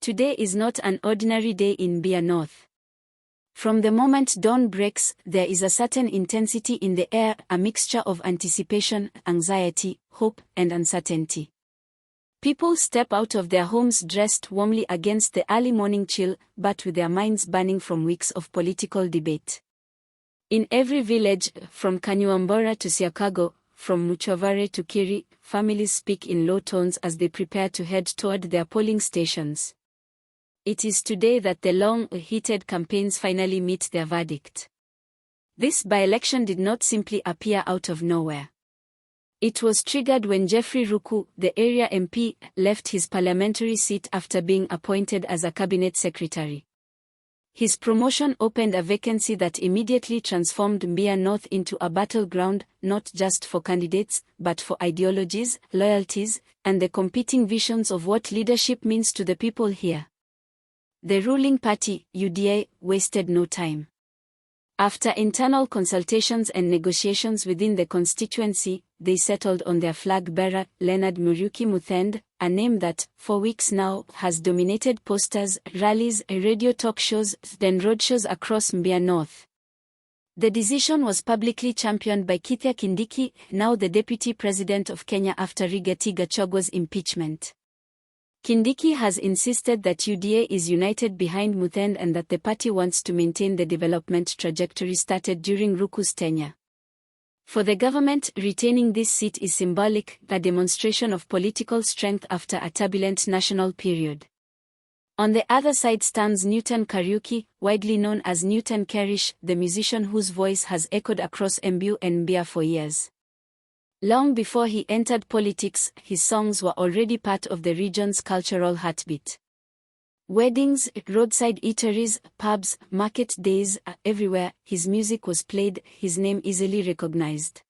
Today is not an ordinary day in Mbeere North. From the moment dawn breaks, there is a certain intensity in the air, a mixture of anticipation, anxiety, hope, and uncertainty. People step out of their homes dressed warmly against the early morning chill, but with their minds burning from weeks of political debate. In every village, from Kanyuambora to Siakago, from Muchovare to Kiri, families speak in low tones as they prepare to head toward their polling stations. It is today that the long, heated campaigns finally meet their verdict. This by-election did not simply appear out of nowhere. It was triggered when Geoffrey Ruku, the area MP, left his parliamentary seat after being appointed as a cabinet secretary. His promotion opened a vacancy that immediately transformed Mbeere North into a battleground, not just for candidates, but for ideologies, loyalties, and the competing visions of what leadership means to the people here. The ruling party, UDA, wasted no time. After internal consultations and negotiations within the constituency, they settled on their flag bearer, Leonard Muthende, a name that, for weeks now, has dominated posters, rallies, radio talk shows, and roadshows across Mbeere North. The decision was publicly championed by Kithure Kindiki, now the Deputy President of Kenya after Rigathi Gachagwa's impeachment. Kindiki has insisted that UDA is united behind Muthende and that the party wants to maintain the development trajectory started during Ruku's tenure. For the government, retaining this seat is symbolic, a demonstration of political strength after a turbulent national period. On the other side stands Newton Karish, widely known as Newton Karish, the musician whose voice has echoed across Embu and Mbeere for years. Long before he entered politics, his songs were already part of the region's cultural heartbeat. Weddings, roadside eateries, pubs, market days, everywhere his music was played, his name easily recognized.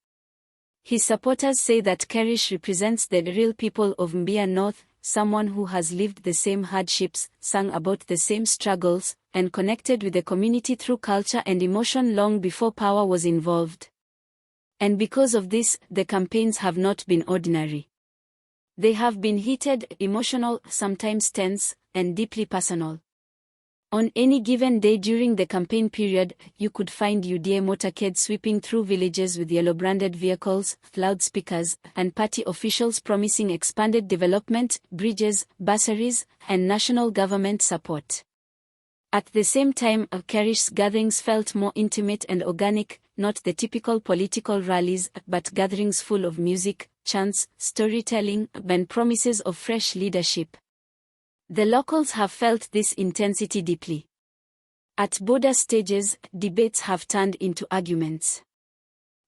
His supporters say that Karish represents the real people of Mbeere North, someone who has lived the same hardships, sung about the same struggles, and connected with the community through culture and emotion long before power was involved. And because of this, the campaigns have not been ordinary. They have been heated, emotional, sometimes tense, and deeply personal. On any given day during the campaign period, you could find UDA motorcades sweeping through villages with yellow-branded vehicles, loudspeakers, and party officials promising expanded development, bridges, bursaries, and national government support. At the same time, Karish's gatherings felt more intimate and organic, not the typical political rallies, but gatherings full of music, chants, storytelling, and promises of fresh leadership. The locals have felt this intensity deeply. At border stages, debates have turned into arguments.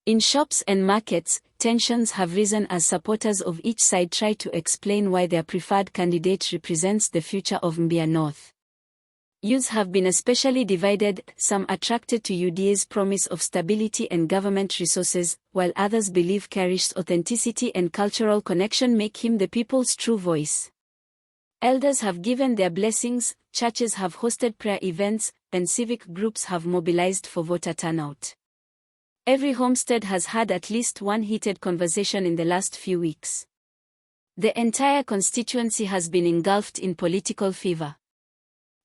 In shops and markets, tensions have risen as supporters of each side try to explain why their preferred candidate represents the future of Mbeere North. Youths have been especially divided, some attracted to UDA's promise of stability and government resources, while others believe Karish's authenticity and cultural connection make him the people's true voice. Elders have given their blessings, churches have hosted prayer events, and civic groups have mobilized for voter turnout. Every homestead has had at least one heated conversation in the last few weeks. The entire constituency has been engulfed in political fever.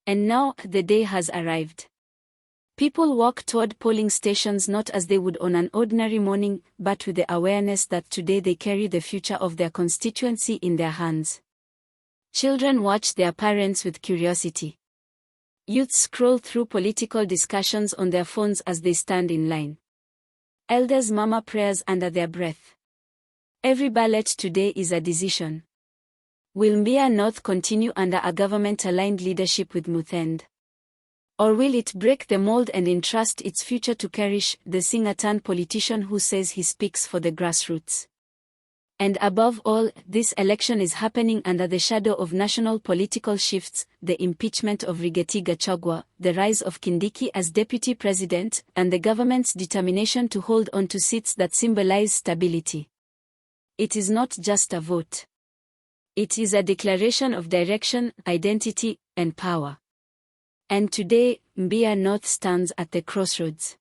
And now, the day has arrived. People walk toward polling stations not as they would on an ordinary morning, but with the awareness that today they carry the future of their constituency in their hands. Children watch their parents with curiosity. Youths scroll through political discussions on their phones as they stand in line. Elders murmur prayers under their breath. Every ballot today is a decision. Will Mbeere North continue under a government-aligned leadership with Muthende? Or will it break the mold and entrust its future to Karish, the singer-turned-politician who says he speaks for the grassroots? And above all, this election is happening under the shadow of national political shifts, the impeachment of Rigathi Gachagua, the rise of Kindiki as deputy president, and the government's determination to hold on to seats that symbolize stability. It is not just a vote. It is a declaration of direction, identity, and power. And today, Mbeere North stands at the crossroads.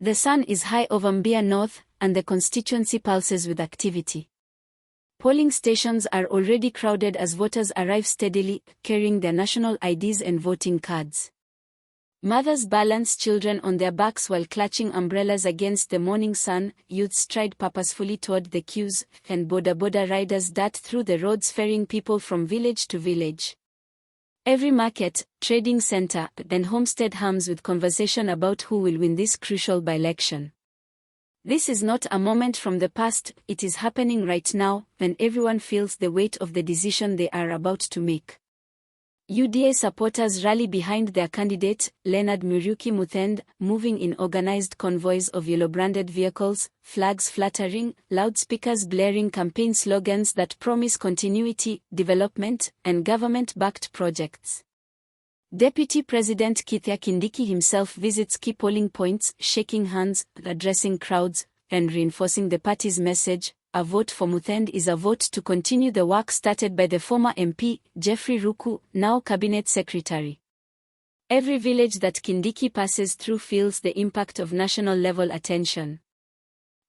The sun is high over Mbeere North, and the constituency pulses with activity. Polling stations are already crowded as voters arrive steadily, carrying their national IDs and voting cards. Mothers balance children on their backs while clutching umbrellas against the morning sun, youths stride purposefully toward the queues, and boda riders dart through the roads ferrying people from village to village. Every market, trading center, and homestead hums with conversation about who will win this crucial by-election. This is not a moment from the past, it is happening right now, when everyone feels the weight of the decision they are about to make. UDA supporters rally behind their candidate, Leonard Muthende, moving in organized convoys of yellow-branded vehicles, flags fluttering, loudspeakers blaring campaign slogans that promise continuity, development, and government-backed projects. Deputy President Kithure Kindiki himself visits key polling points, shaking hands, addressing crowds, and reinforcing the party's message: a vote for Muthende is a vote to continue the work started by the former MP, Geoffrey Ruku, now Cabinet Secretary. Every village that Kindiki passes through feels the impact of national-level attention.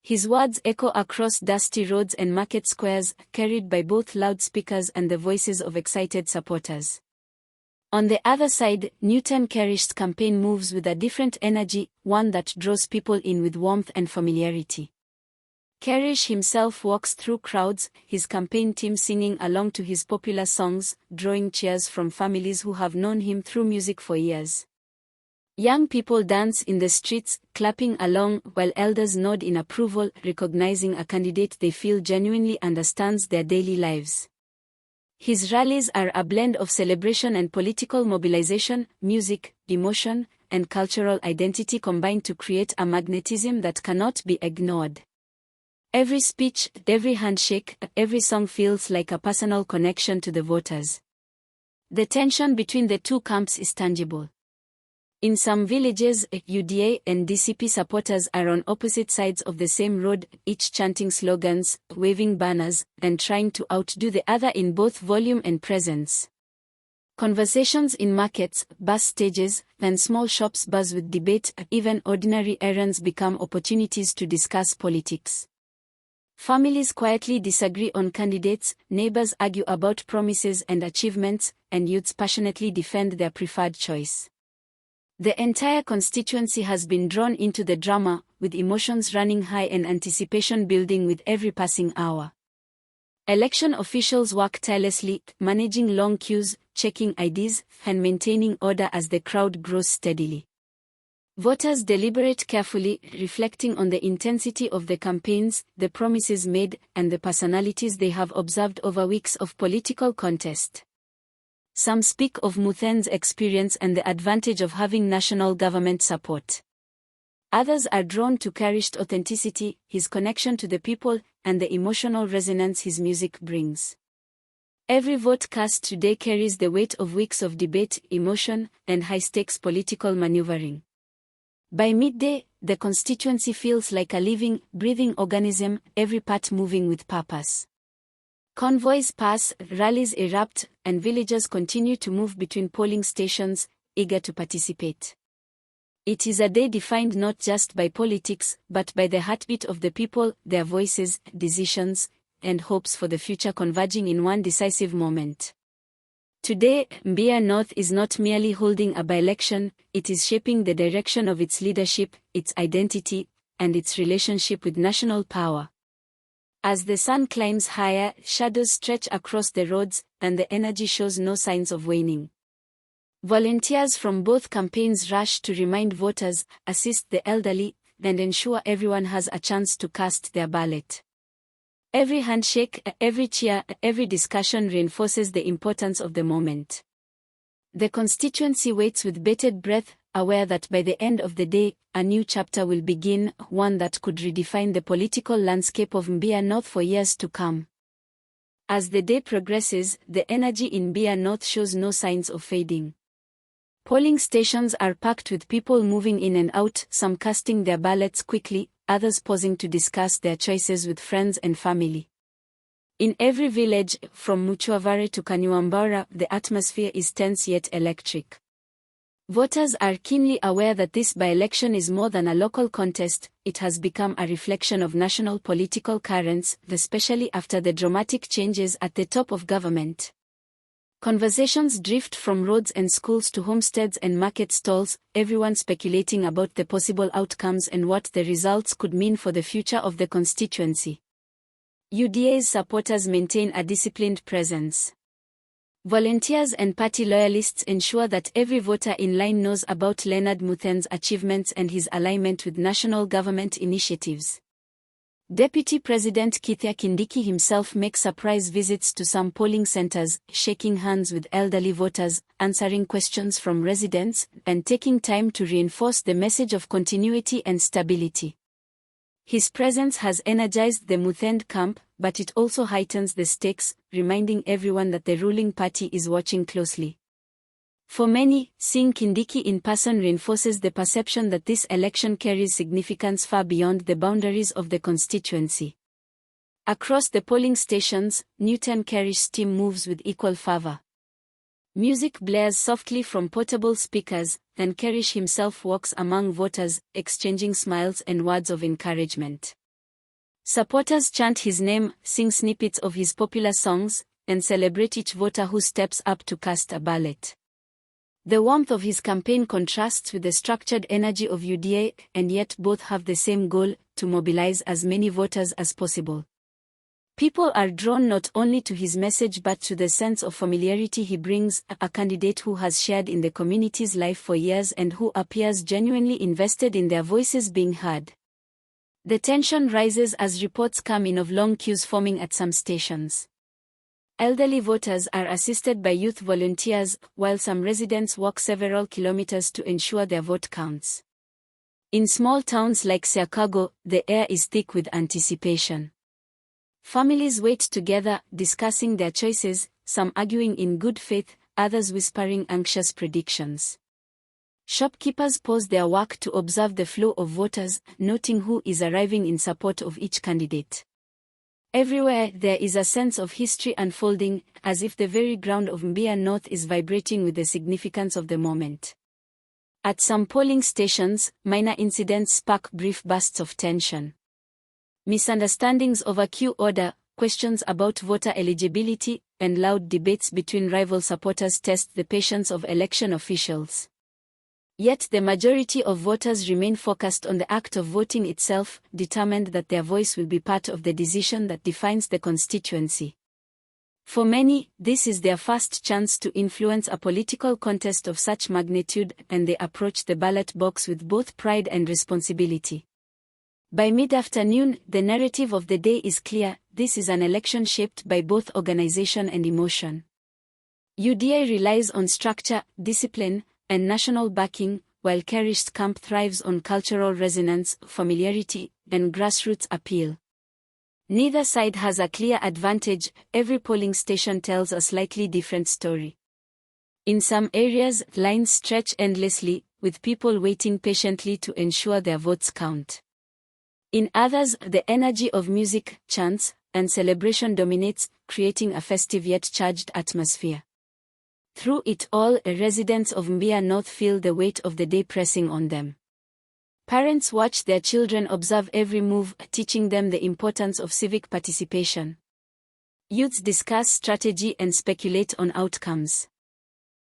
His words echo across dusty roads and market squares, carried by both loudspeakers and the voices of excited supporters. On the other side, Newton Karish's campaign moves with a different energy, one that draws people in with warmth and familiarity. Karish himself walks through crowds, his campaign team singing along to his popular songs, drawing cheers from families who have known him through music for years. Young people dance in the streets, clapping along, while elders nod in approval, recognizing a candidate they feel genuinely understands their daily lives. His rallies are a blend of celebration and political mobilization, music, emotion, and cultural identity combined to create a magnetism that cannot be ignored. Every speech, every handshake, every song feels like a personal connection to the voters. The tension between the two camps is tangible. In some villages, UDA and DCP supporters are on opposite sides of the same road, each chanting slogans, waving banners, and trying to outdo the other in both volume and presence. Conversations in markets, bus stages, and small shops buzz with debate, even ordinary errands become opportunities to discuss politics. Families quietly disagree on candidates, neighbors argue about promises and achievements, and youths passionately defend their preferred choice. The entire constituency has been drawn into the drama, with emotions running high and anticipation building with every passing hour. Election officials work tirelessly, managing long queues, checking IDs, and maintaining order as the crowd grows steadily. Voters deliberate carefully, reflecting on the intensity of the campaigns, the promises made, and the personalities they have observed over weeks of political contest. Some speak of Muthende's experience and the advantage of having national government support. Others are drawn to Karish's authenticity, his connection to the people, and the emotional resonance his music brings. Every vote cast today carries the weight of weeks of debate, emotion, and high-stakes political maneuvering. By midday, the constituency feels like a living, breathing organism, every part moving with purpose. Convoys pass, rallies erupt, and villagers continue to move between polling stations, eager to participate. It is a day defined not just by politics, but by the heartbeat of the people, their voices, decisions, and hopes for the future converging in one decisive moment. Today, Mbeere North is not merely holding a by-election, it is shaping the direction of its leadership, its identity, and its relationship with national power. As the sun climbs higher, shadows stretch across the roads, and the energy shows no signs of waning. Volunteers from both campaigns rush to remind voters, assist the elderly, and ensure everyone has a chance to cast their ballot. Every handshake, every cheer, every discussion reinforces the importance of the moment. The constituency waits with bated breath, aware that by the end of the day, a new chapter will begin, one that could redefine the political landscape of Mbeere North for years to come. As the day progresses, the energy in Mbeere North shows no signs of fading. Polling stations are packed with people moving in and out, some casting their ballots quickly, others pausing to discuss their choices with friends and family. In every village, from Muchwavare to Kanyuambara, the atmosphere is tense yet electric. Voters are keenly aware that this by-election is more than a local contest. It has become a reflection of national political currents, especially after the dramatic changes at the top of government. Conversations drift from roads and schools to homesteads and market stalls, everyone speculating about the possible outcomes and what the results could mean for the future of the constituency. UDA's supporters maintain a disciplined presence. Volunteers and party loyalists ensure that every voter in line knows about Leonard Muthende's achievements and his alignment with national government initiatives. Deputy President Kithure Kindiki himself makes surprise visits to some polling centers, shaking hands with elderly voters, answering questions from residents, and taking time to reinforce the message of continuity and stability. His presence has energized the Muthende camp, but it also heightens the stakes, reminding everyone that the ruling party is watching closely. For many, seeing Kindiki in person reinforces the perception that this election carries significance far beyond the boundaries of the constituency. Across the polling stations, Newton Karish's team moves with equal fervor. Music blares softly from portable speakers, then Karish himself walks among voters, exchanging smiles and words of encouragement. Supporters chant his name, sing snippets of his popular songs, and celebrate each voter who steps up to cast a ballot. The warmth of his campaign contrasts with the structured energy of UDA, and yet both have the same goal, to mobilize as many voters as possible. People are drawn not only to his message but to the sense of familiarity he brings, a candidate who has shared in the community's life for years and who appears genuinely invested in their voices being heard. The tension rises as reports come in of long queues forming at some stations. Elderly voters are assisted by youth volunteers, while some residents walk several kilometers to ensure their vote counts. In small towns like Chicago, the air is thick with anticipation. Families wait together, discussing their choices, some arguing in good faith, others whispering anxious predictions. Shopkeepers pause their work to observe the flow of voters, noting who is arriving in support of each candidate. Everywhere there is a sense of history unfolding, as if the very ground of Mbeere North is vibrating with the significance of the moment. At some polling stations, minor incidents spark brief bursts of tension. Misunderstandings over queue order, questions about voter eligibility, and loud debates between rival supporters test the patience of election officials. Yet the majority of voters remain focused on the act of voting itself, determined that their voice will be part of the decision that defines the constituency. For many, this is their first chance to influence a political contest of such magnitude, and they approach the ballot box with both pride and responsibility. By mid-afternoon, the narrative of the day is clear: this is an election shaped by both organization and emotion. UDA relies on structure, discipline, and national backing, while Karish's camp thrives on cultural resonance, familiarity, and grassroots appeal. Neither side has a clear advantage, every polling station tells a slightly different story. In some areas, lines stretch endlessly, with people waiting patiently to ensure their votes count. In others, the energy of music, chants, and celebration dominates, creating a festive yet charged atmosphere. Through it all, residents of Mbeere North feel the weight of the day pressing on them. Parents watch their children observe every move, teaching them the importance of civic participation. Youths discuss strategy and speculate on outcomes.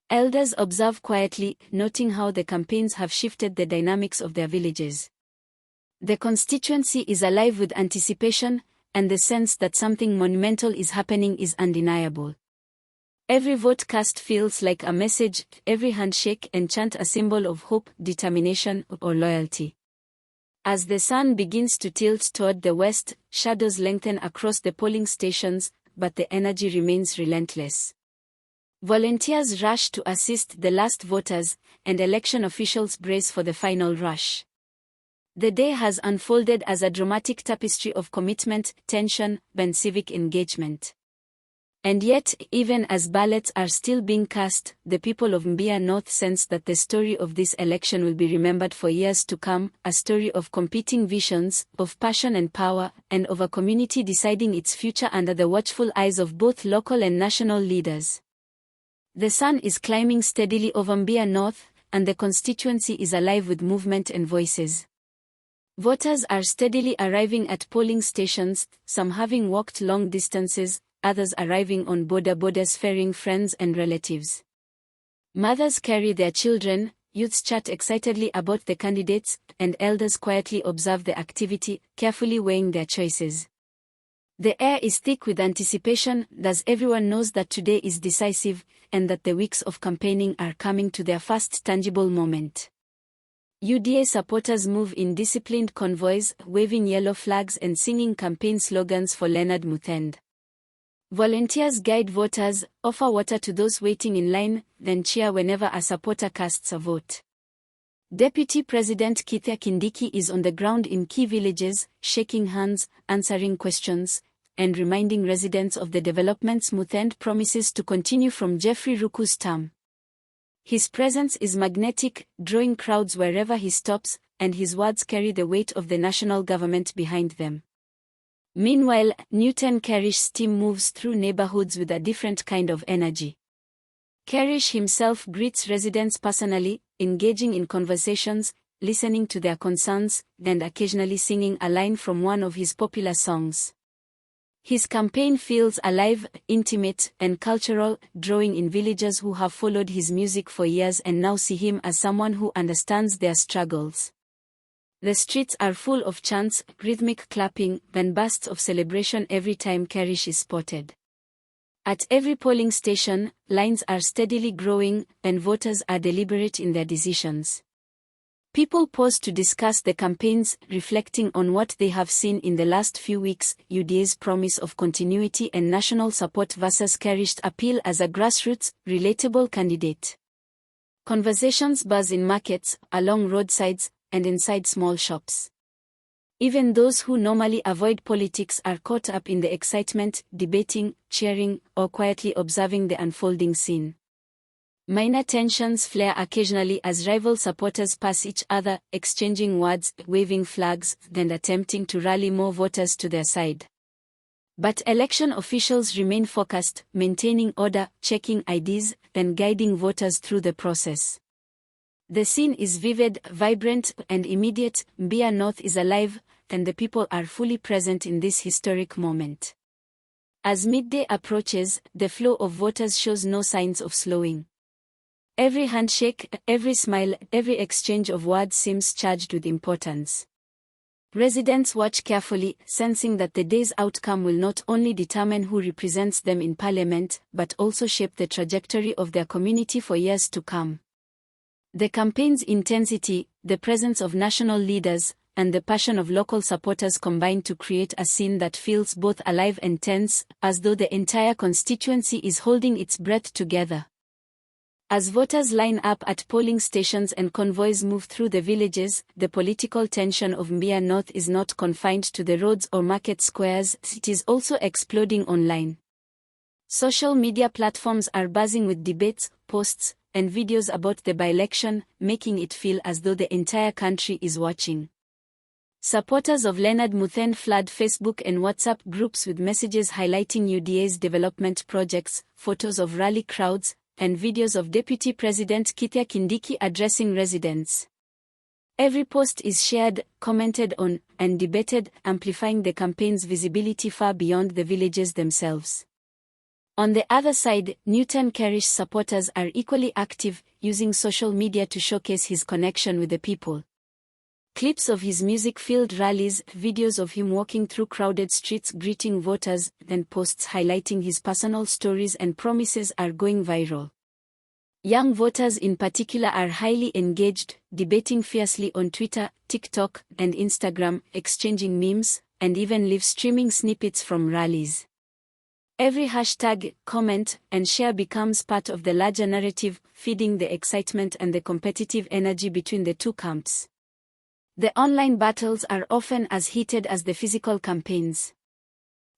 Elders observe quietly, noting how the campaigns have shifted the dynamics of their villages. The constituency is alive with anticipation, and the sense that something monumental is happening is undeniable. Every vote cast feels like a message, every handshake and chant a symbol of hope, determination, or loyalty. As the sun begins to tilt toward the west, shadows lengthen across the polling stations, but the energy remains relentless. Volunteers rush to assist the last voters, and election officials brace for the final rush. The day has unfolded as a dramatic tapestry of commitment, tension, and civic engagement. And yet, even as ballots are still being cast, the people of Mbeere North sense that the story of this election will be remembered for years to come, a story of competing visions, of passion and power, and of a community deciding its future under the watchful eyes of both local and national leaders. The sun is climbing steadily over Mbeere North, and the constituency is alive with movement and voices. Voters are steadily arriving at polling stations, some having walked long distances, others arriving on borders ferrying friends and relatives. Mothers carry their children, youths chat excitedly about the candidates, and elders quietly observe the activity, carefully weighing their choices. The air is thick with anticipation, as everyone knows that today is decisive, and that the weeks of campaigning are coming to their first tangible moment. UDA supporters move in disciplined convoys, waving yellow flags and singing campaign slogans for Leonard Muthende. Volunteers guide voters, offer water to those waiting in line, then cheer whenever a supporter casts a vote. Deputy President Kithure Kindiki is on the ground in key villages, shaking hands, answering questions, and reminding residents of the developments Muthende promises to continue from Geoffrey Ruku's term. His presence is magnetic, drawing crowds wherever he stops, and his words carry the weight of the national government behind them. Meanwhile, Newton Karish's team moves through neighborhoods with a different kind of energy. Karish himself greets residents personally, engaging in conversations, listening to their concerns, and occasionally singing a line from one of his popular songs. His campaign feels alive, intimate, and cultural, drawing in villagers who have followed his music for years and now see him as someone who understands their struggles. The streets are full of chants, rhythmic clapping, and bursts of celebration every time Karish is spotted. At every polling station, lines are steadily growing, and voters are deliberate in their decisions. People pause to discuss the campaigns, reflecting on what they have seen in the last few weeks, UDA's promise of continuity and national support versus Karish's appeal as a grassroots, relatable candidate. Conversations buzz in markets, along roadsides, and inside small shops. Even those who normally avoid politics are caught up in the excitement, debating, cheering, or quietly observing the unfolding scene. Minor tensions flare occasionally as rival supporters pass each other, exchanging words, waving flags, and attempting to rally more voters to their side. But election officials remain focused, maintaining order, checking IDs, and guiding voters through the process. The scene is vivid, vibrant, and immediate. Mbeere North is alive, and the people are fully present in this historic moment. As midday approaches, the flow of voters shows no signs of slowing. Every handshake, every smile, every exchange of words seems charged with importance. Residents watch carefully, sensing that the day's outcome will not only determine who represents them in parliament, but also shape the trajectory of their community for years to come. The campaign's intensity, the presence of national leaders, and the passion of local supporters combine to create a scene that feels both alive and tense, as though the entire constituency is holding its breath together. As voters line up at polling stations and convoys move through the villages, the political tension of Mbeere North is not confined to the roads or market squares, it is also exploding online. Social media platforms are buzzing with debates, posts, and videos about the by-election, making it feel as though the entire country is watching. Supporters of Leonard Muthende flood Facebook and WhatsApp groups with messages highlighting UDA's development projects, photos of rally crowds, and videos of Deputy President Kithure Kindiki addressing residents. Every post is shared, commented on, and debated, amplifying the campaign's visibility far beyond the villages themselves. On the other side, Newton Karish supporters are equally active, using social media to showcase his connection with the people. Clips of his music-filled rallies, videos of him walking through crowded streets greeting voters, and posts highlighting his personal stories and promises are going viral. Young voters in particular are highly engaged, debating fiercely on Twitter, TikTok, and Instagram, exchanging memes, and even live-streaming snippets from rallies. Every hashtag, comment, and share becomes part of the larger narrative, feeding the excitement and the competitive energy between the two camps. The online battles are often as heated as the physical campaigns.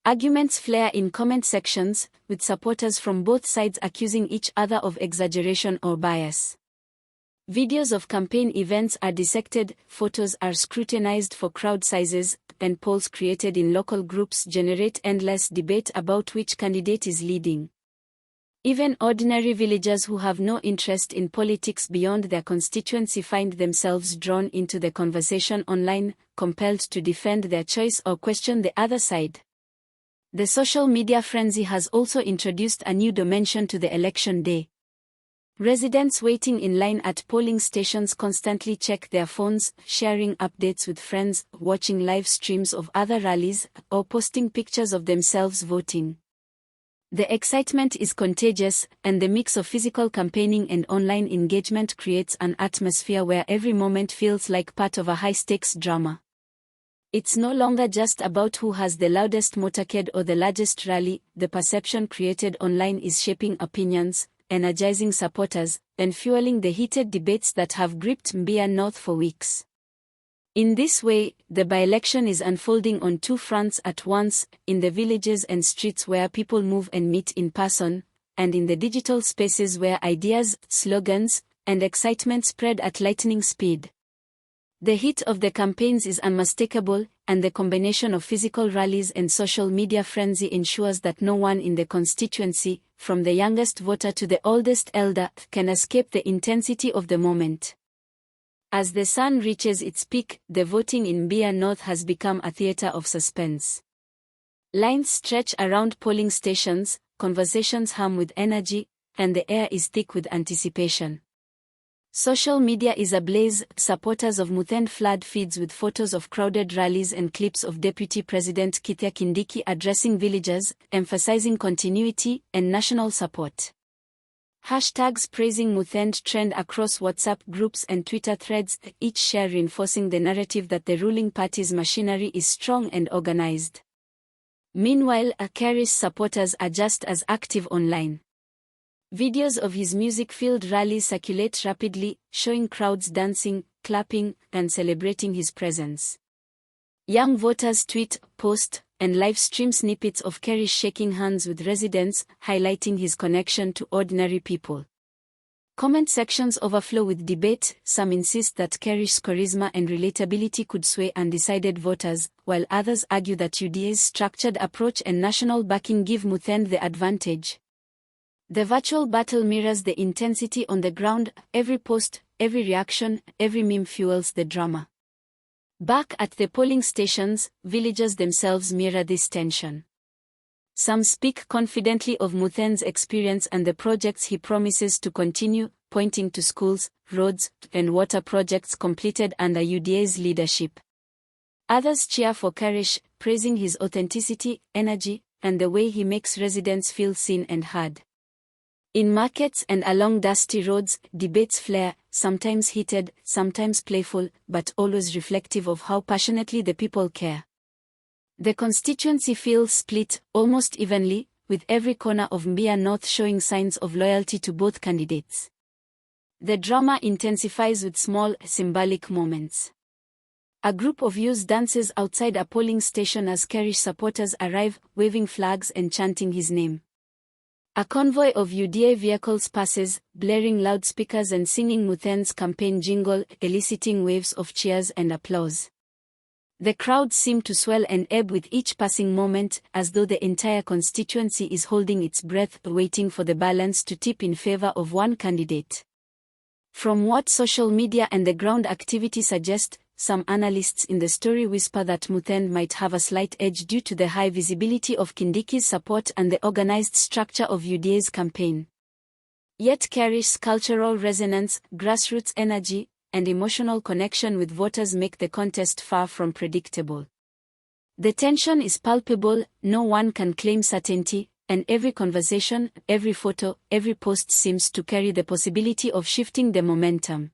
Arguments flare in comment sections, with supporters from both sides accusing each other of exaggeration or bias. Videos of campaign events are dissected, photos are scrutinized for crowd sizes, and polls created in local groups generate endless debate about which candidate is leading. Even ordinary villagers who have no interest in politics beyond their constituency find themselves drawn into the conversation online, compelled to defend their choice or question the other side. The social media frenzy has also introduced a new dimension to the election day. Residents waiting in line at polling stations constantly check their phones, sharing updates with friends, watching live streams of other rallies, or posting pictures of themselves voting. The excitement is contagious, and the mix of physical campaigning and online engagement creates an atmosphere where every moment feels like part of a high-stakes drama. It's no longer just about who has the loudest motorcade or the largest rally. The perception created online is shaping opinions, energizing supporters, and fueling the heated debates that have gripped Mbeere North for weeks. In this way, the by-election is unfolding on two fronts at once, in the villages and streets where people move and meet in person, and in the digital spaces where ideas, slogans, and excitement spread at lightning speed. The heat of the campaigns is unmistakable, and the combination of physical rallies and social media frenzy ensures that no one in the constituency, from the youngest voter to the oldest elder, can escape the intensity of the moment. As the sun reaches its peak, the voting in Mbeere North has become a theater of suspense. Lines stretch around polling stations, conversations hum with energy, and the air is thick with anticipation. Social media is ablaze. Supporters of Muthende flood feeds with photos of crowded rallies and clips of Deputy President Kithure Kindiki addressing villagers, emphasizing continuity and national support. Hashtags praising Muthende trend across WhatsApp groups and Twitter threads, each share reinforcing the narrative that the ruling party's machinery is strong and organized. Meanwhile, Karish supporters are just as active online. Videos of his music-filled rallies circulate rapidly, showing crowds dancing, clapping, and celebrating his presence. Young voters tweet, post, and live stream snippets of Karish shaking hands with residents, highlighting his connection to ordinary people. Comment sections overflow with debate. Some insist that Karish's charisma and relatability could sway undecided voters, while others argue that UDA's structured approach and national backing give Muthende the advantage. The virtual battle mirrors the intensity on the ground. Every post, every reaction, every meme fuels the drama. Back at the polling stations, villagers themselves mirror this tension. Some speak confidently of Muthende's experience and the projects he promises to continue, pointing to schools, roads, and water projects completed under UDA's leadership. Others cheer for Karish, praising his authenticity, energy, and the way he makes residents feel seen and heard. In markets and along dusty roads, debates flare, sometimes heated, sometimes playful, but always reflective of how passionately the people care. The constituency feels split, almost evenly, with every corner of Mbeere North showing signs of loyalty to both candidates. The drama intensifies with small, symbolic moments. A group of youths dances outside a polling station as Karish supporters arrive, waving flags and chanting his name. A convoy of UDA vehicles passes, blaring loudspeakers and singing Muthende's campaign jingle, eliciting waves of cheers and applause. The crowds seem to swell and ebb with each passing moment, as though the entire constituency is holding its breath, waiting for the balance to tip in favor of one candidate. From what social media and the ground activity suggest, some analysts in the story whisper that Muthende might have a slight edge due to the high visibility of Kindiki's support and the organized structure of UDA's campaign. Yet Karish's cultural resonance, grassroots energy, and emotional connection with voters make the contest far from predictable. The tension is palpable, no one can claim certainty, and every conversation, every photo, every post seems to carry the possibility of shifting the momentum.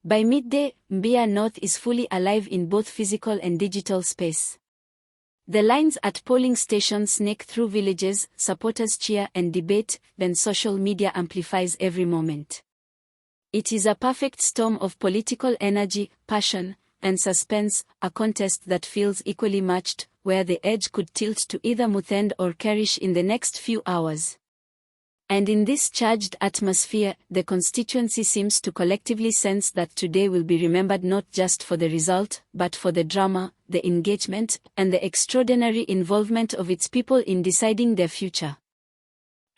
By midday, Mbeere North is fully alive in both physical and digital space. The lines at polling stations snake through villages, supporters cheer and debate, then social media amplifies every moment. It is a perfect storm of political energy, passion, and suspense, a contest that feels equally matched, where the edge could tilt to either Muthende or Karish in the next few hours. And in this charged atmosphere, the constituency seems to collectively sense that today will be remembered not just for the result, but for the drama, the engagement, and the extraordinary involvement of its people in deciding their future.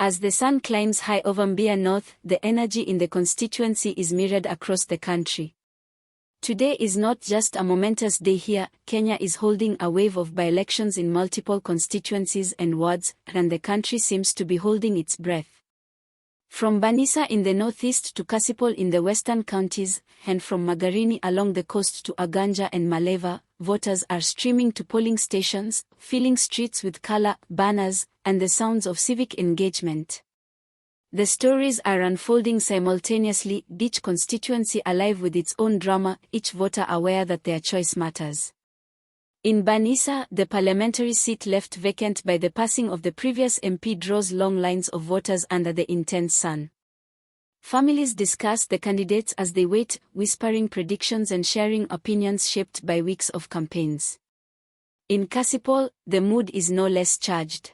As the sun climbs high over Mbeere North, the energy in the constituency is mirrored across the country. Today is not just a momentous day here. Kenya is holding a wave of by-elections in multiple constituencies and wards, and the country seems to be holding its breath. From Banisa in the northeast to Kasipul in the western counties, and from Magarini along the coast to Aganja and Maleva, voters are streaming to polling stations, filling streets with color, banners, and the sounds of civic engagement. The stories are unfolding simultaneously, each constituency alive with its own drama, each voter aware that their choice matters. In Banisa, the parliamentary seat left vacant by the passing of the previous MP draws long lines of voters under the intense sun. Families discuss the candidates as they wait, whispering predictions and sharing opinions shaped by weeks of campaigns. In Kasipul, the mood is no less charged.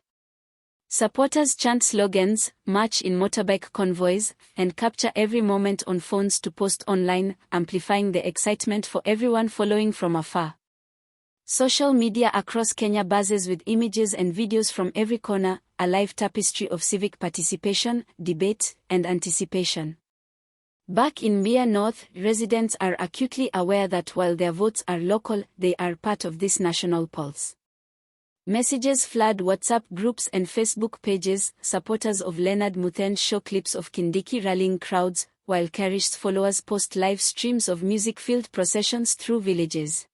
Supporters chant slogans, march in motorbike convoys, and capture every moment on phones to post online, amplifying the excitement for everyone following from afar. Social media across Kenya buzzes with images and videos from every corner, a live tapestry of civic participation, debate, and anticipation. Back in Mbeere North, residents are acutely aware that while their votes are local, they are part of this national pulse. Messages flood WhatsApp groups and Facebook pages. Supporters of Leonard Muthende show clips of Kindiki rallying crowds, while Karish's followers post live streams of music-filled processions through villages.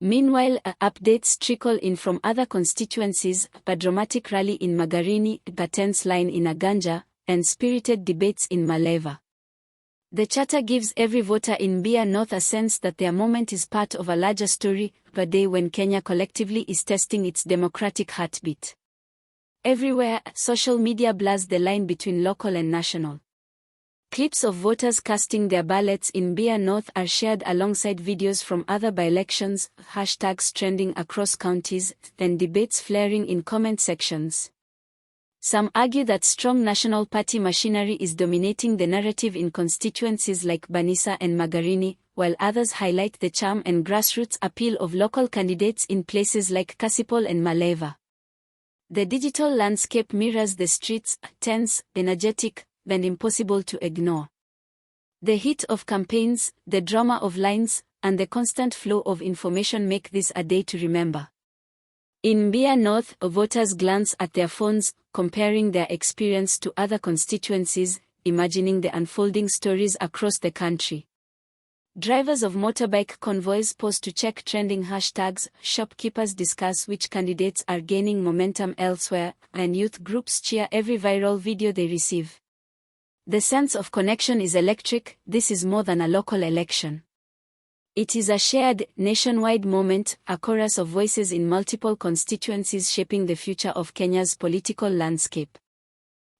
Meanwhile, updates trickle in from other constituencies, a dramatic rally in Magarini, a tense line in Aganja, and spirited debates in Maleva. The chatter gives every voter in Mbeere North a sense that their moment is part of a larger story, a day when Kenya collectively is testing its democratic heartbeat. Everywhere, social media blurs the line between local and national. Clips of voters casting their ballots in Mbeere North are shared alongside videos from other by-elections, hashtags trending across counties, and debates flaring in comment sections. Some argue that strong national party machinery is dominating the narrative in constituencies like Banisa and Magarini, while others highlight the charm and grassroots appeal of local candidates in places like Kasipul and Maleva. The digital landscape mirrors the streets, tense, energetic, and impossible to ignore. The heat of campaigns, the drama of lines, and the constant flow of information make this a day to remember. In Mbeere North, voters glance at their phones, comparing their experience to other constituencies, imagining the unfolding stories across the country. Drivers of motorbike convoys pause to check trending hashtags, shopkeepers discuss which candidates are gaining momentum elsewhere, and youth groups cheer every viral video they receive. The sense of connection is electric. This is more than a local election. It is a shared, nationwide moment, a chorus of voices in multiple constituencies shaping the future of Kenya's political landscape.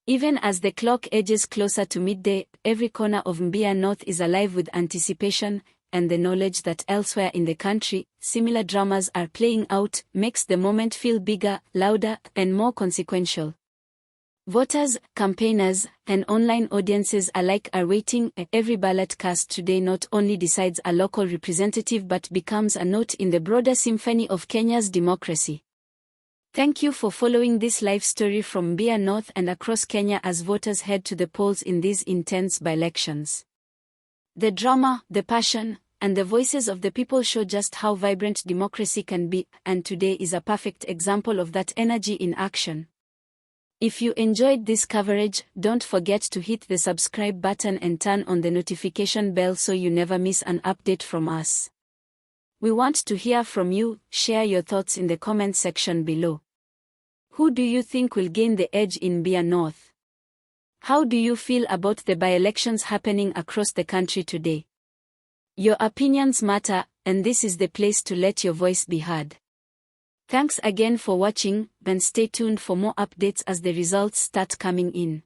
Even as the clock edges closer to midday, every corner of Mbeere North is alive with anticipation, and the knowledge that elsewhere in the country, similar dramas are playing out, makes the moment feel bigger, louder, and more consequential. Voters, campaigners, and online audiences alike are waiting. Every ballot cast today not only decides a local representative but becomes a note in the broader symphony of Kenya's democracy. Thank you for following this live story from Mbeere North and across Kenya as voters head to the polls in these intense by-elections. The drama, the passion, and the voices of the people show just how vibrant democracy can be, and today is a perfect example of that energy in action. If you enjoyed this coverage, don't forget to hit the subscribe button and turn on the notification bell so you never miss an update from us. We want to hear from you. Share your thoughts in the comment section below. Who do you think will gain the edge in Mbeere North? How do you feel about the by-elections happening across the country today? Your opinions matter, and this is the place to let your voice be heard. Thanks again for watching, and stay tuned for more updates as the results start coming in.